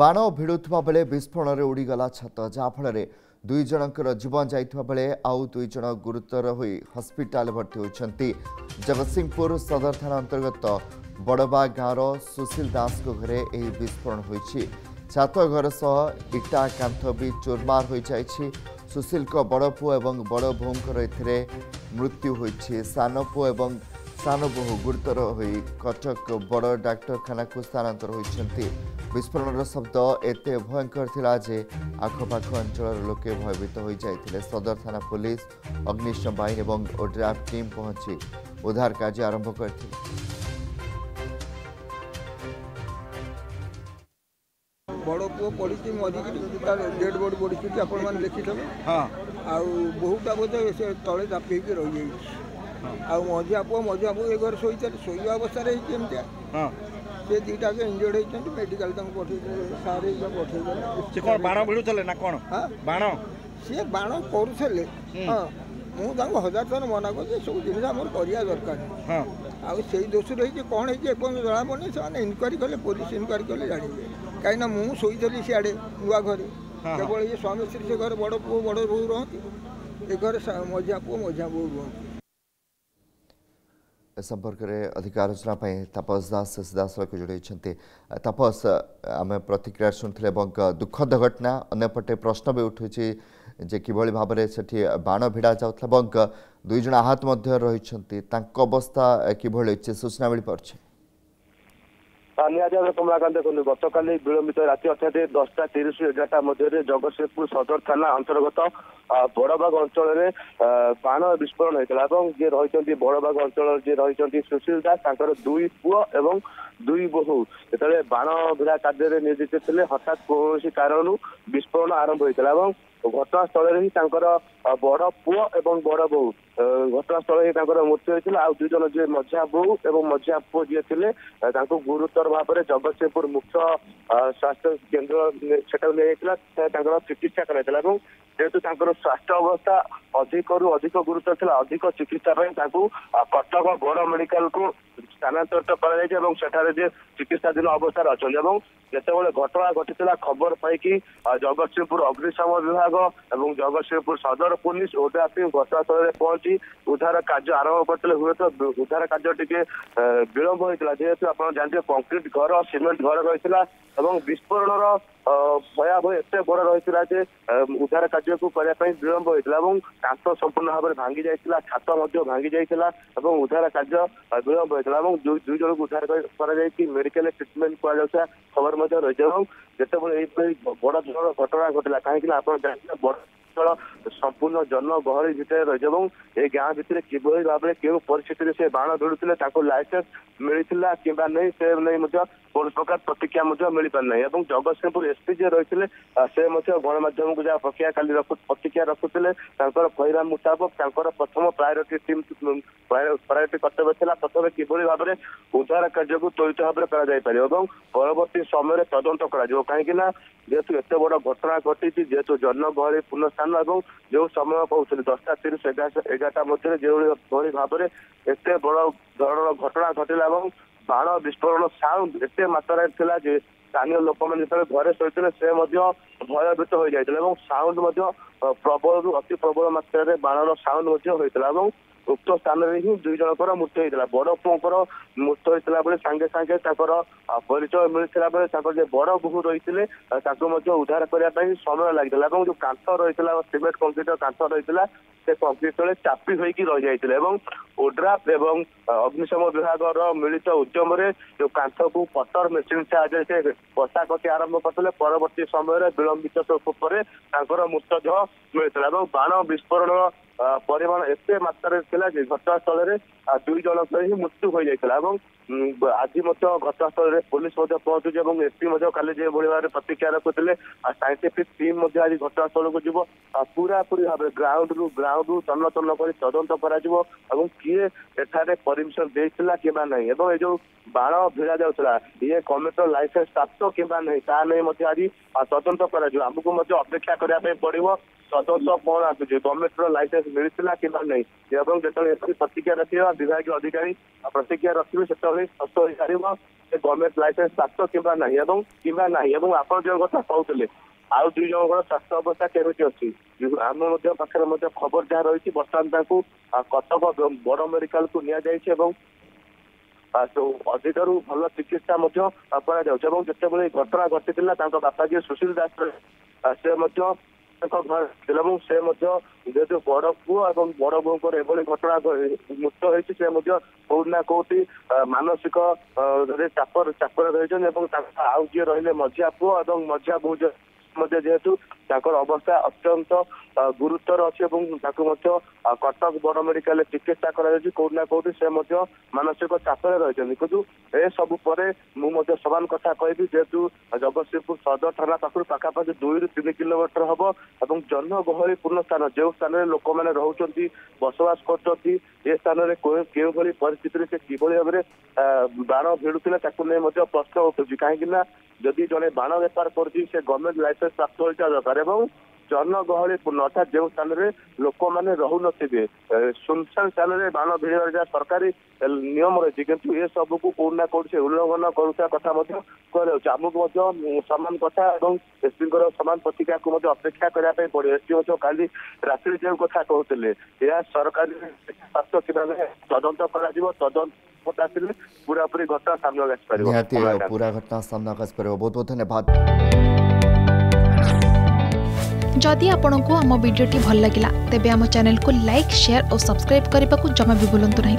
बाण भिड़ुवा बेले विस्फोरण उड़ीगला छत जहाँफल दुई जनकर जीवन जाइଥିବା बेले आउ दुई जन गुरुतर हो हस्पिटाल भर्ती होती। जगतसिंहपुर सदर थाना अंतर्गत बड़बा गाँवर सुशील दास घरे यह विस्फोरण होती। छात घर सह इटा कांथ भी चूरमार हो जाइछि। सुशील को बड़ पुओ और बड़ बोहूंकर एथिरे मृत्यु होइछि। सान पुओ और सान बोहू गुरुतर हो कटक बड़ डाक्तखाना को स्थानांतर होइछन्ति। विस्फोरण शब्द एते भयंकर थिला जे आखपाख अंचल लोके भयभीत हो जाइथिले। सदर थाना पुलिस अग्निशम बाहिनी और ओड्राफ टीम पहुंची उद्धार कार्य आरंभ करथिले। बड़ पुओ पड़ी मरिक तार डेड बॉडी पड़ी आपण देखी हाँ बहुटा बोधे से तले चापी रही मझिया पुओ ए घर शोचा शोवा अवस्था केमती से दीटा के इंजर्ड होती मेडिकल सारे पठे बाण भिड़ुले ना कौन बाण सी बाण करुले हाँ मुझे हजार थर मना कर सब जिन आम करवा दरकार आई दोष रही कौन है जना पड़े से इनक्वारी कले पुलिस इनक्वारी कले जानवे कहीं मुझे शोली सियाड़े नुआ घरे केवल ये स्वामी स्त्री से घर बड़ पुओ बड़ बो रहती ए घर मझिया पुओ मझिया बो रुहती। संपर्क में अधिक आलोचना तापस दास सीधासख जोड़े। तापस आम प्रतिक्रिया शुणुले दुखद घटना अंपटे प्रश्न भी उठू जे किभली भाव में से बाण भिड़ा जाऊला दुई जन आहत रही अवस्था किभली सूचना मिल पार्छ। निहाती भाव कमलाकांत देखो गतकाली विलंबित राति अर्थात 10:30 ରୁ 11ଟା मध्य जगतसिंहपुर सदर थाना अंतर्गत बड़बाग अंचल बाण विस्फोरण होता जी रही बड़बाग अंचल जी रही सुशील दास दुई पुओ और दुई बोहू जो बाण भिड़ा कार्य नियोजित थे हठात कौन कारण विस्फोरण आरंभ होता घटनास्थल ही बड़ पुओ और बड़ बोहू घटनास्थल ही मृत्यु होता। आ दुई जन जी मझिया बोहू और मझिया पुओ जी थे गुरुतर भाव में जगतसिंहपुर मुख्य स्वास्थ्य केन्द्र से चिकित्सा कराइला जेहेतु स्वास्थ्य अवस्था अधिक गुरुतर था अधिक चिकित्सा कटक बड़ मेडिकल को स्थानांतरित कर चिकित्साधीन अवस्था अच्छा जिते घटना घटी खबर पाई जगतसिंहपुर अग्निशम विभाग और जगतसिंहपुर सदर पुलिस ओड्राफ टीम घटनास्थल में पहुंची उद्धार कार्य आरंभ करते हुए तो उद्धार कार्य टी विलंब होता जेहेतु आप जानते कंक्रीट घर सीमेंट घर रही विस्फोरण भयावह एत बड़ रही उद्धार कार्य को करने विलंब होता कांथ संपूर्ण भाव में भांगी जाता छात भांगी जाता उद्धार कार्य विलंब होता दुई जन को उद्धार कर मेडिकल ट्रिटमेंट कर खबर रही जिते बड़ धरण घटना घटला कहीं आप बड़ संपूर्ण जनगहली भितर रही ए गाँ भितर किभली भाव में क्यों परिस्थिति से बाण भिड़ुले लाइसेंस मिलता कि नहीं से नहीं कौन प्रकार प्रतिक्रिया मिल पारना जगतसिंहपुर एसपी जी रही से गणमाध्यम को जहाँ प्रतिक्रिया रखुले कहला मुताबक प्रथम प्रायोरिटी टीम प्रायोरिटी कर्तव्य था प्रथम किभली भाव में उद्धार कार्य को त्वरित भाव में परवर्ती समय तदंत कहीं जेहेतु एत बड़ घटना घटी जेहेतु जनगहली पूर्ण स्थान और जो समय कहते 10:30 ରୁ 11ଟା मध्य जो भाव में एत बड़ धरण घटना घटला बाण विस्फोरण साउंड एत मात्रा स्थानीय लोक मैंने घरे शोते से भयभीत हो जाते साउंड प्रबल अति प्रबल मात्रा बाणर साउंड होता उक्त स्थान में ही दुई जनकर मृत्यु होता बड़ पुओं मृत्यु होता बेले सांगे सांगे परिचय मिलता बेले बड़ बोहू रही उद्धार करने समय लगी जो कांथ रही सीमेंट कंक्रीट कांथ रही से कंक्रीट तले चापी होगी रही जाते ओड्राफ एवं अग्निशम विभाग मिलित उद्यम जो कांथ को कटर मेसीन साहाय्य से कटाकटी आरंभ करते परवर्ती समय विलंबित मृतदेह मिलता बाण विस्फोरण परिमाण एत मात्रा घटनास्थल में दुई जन ही मृत्यु हो जाता आज घटनास्थल में पुलिस पहुंचुची एसपी काली जो भाव में प्रतिक्रिया रखुले साइंटिफिक टीम आज घटनास्थल को जीव पूरा पूरी भाव ग्राउंड रु तन्न तन्न कर तदंत कर किए एठारे परमिशन देता कि नहीं ये जो बाण भिड़ा जाऊला ये कमिटर लाइसेंस प्राप्त कि नहीं ता नहीं आज तदंत करमको अपेक्षा करने पड़ो तदंत कौन आसूँ गवर्नमेंट लाइसेंस मिलता कि नहीं जो प्रतिक्रिया रखिए विभाग अधिकारी प्रतिक्रिया रखिए से गहली स्पष्ट हो पारिबो गवर्नमेंट लाइसेंस प्राप्त किंबा नहीं आपण जो कथा कहते आउ दुई जन स्वास्थ्य अवस्था केमी अच्छी आम पाखे खबर जहाँ रही बर्तमान कटक बड़ मेडिकल को नि अधिक भल चिकित्सा जिते घटना घटी बापा जी सुशील दास से घर से जेहतु बड़ पुओ और बड़ बो घटना मृत्यु होती से कौटना कौटी मानसिक चापर रही आउ जी रही मझिया पुओ और मझिया बो जेहेतु अवस्था अत्यंत गुरुतर अच्छी कटक बड़ मेडिकल चिकित्सा कौटना कौटी से मानसिक चापर रही कि ए सब पर मुझे समान कथा कहि जेहेतु जगतसिंहपुर सदर थाना पाखु पाखापाखि 2 ରୁ 3 किलोमीटर हम और जनगहली पूर्ण स्थान जो स्थान लोक मैंने रोचे बसवास कर स्थान में के परिस्थिति से किभली भाव में बाण भिड़ुला प्रश्न उठुଛି कहीं जदि जड़े बाण बेपार कर गवर्नमेंट लाइसेंस प्राप्त होता दरकार जनगहली पूर्ण अर्थात जो स्थान में लोक मैंने रू थे सुनसान स्थान में बाण भिड़ जहाँ सरकारी नियम रही किंतु ये सब को कौटना कौट से उल्लंघन करुवा कथा आमको समान कथा और एसपी समान प्रतिक्रिया को अपेक्षा करने पड़े एसपी काली रात्रि जो कथा कहते यह सरकारी स्वास्थ्य किभाবে तदंत तदंत आसिले पूरापूरी घटना सामने आसपार पूरा घटना सामना आसपार। बहुत बहुत धन्यवाद। जदि आपंक आम भिडी भल लगा तेब आम चैनल को लाइक शेयर और सब्सक्राइब करने को जमा भी भूलु नहीं।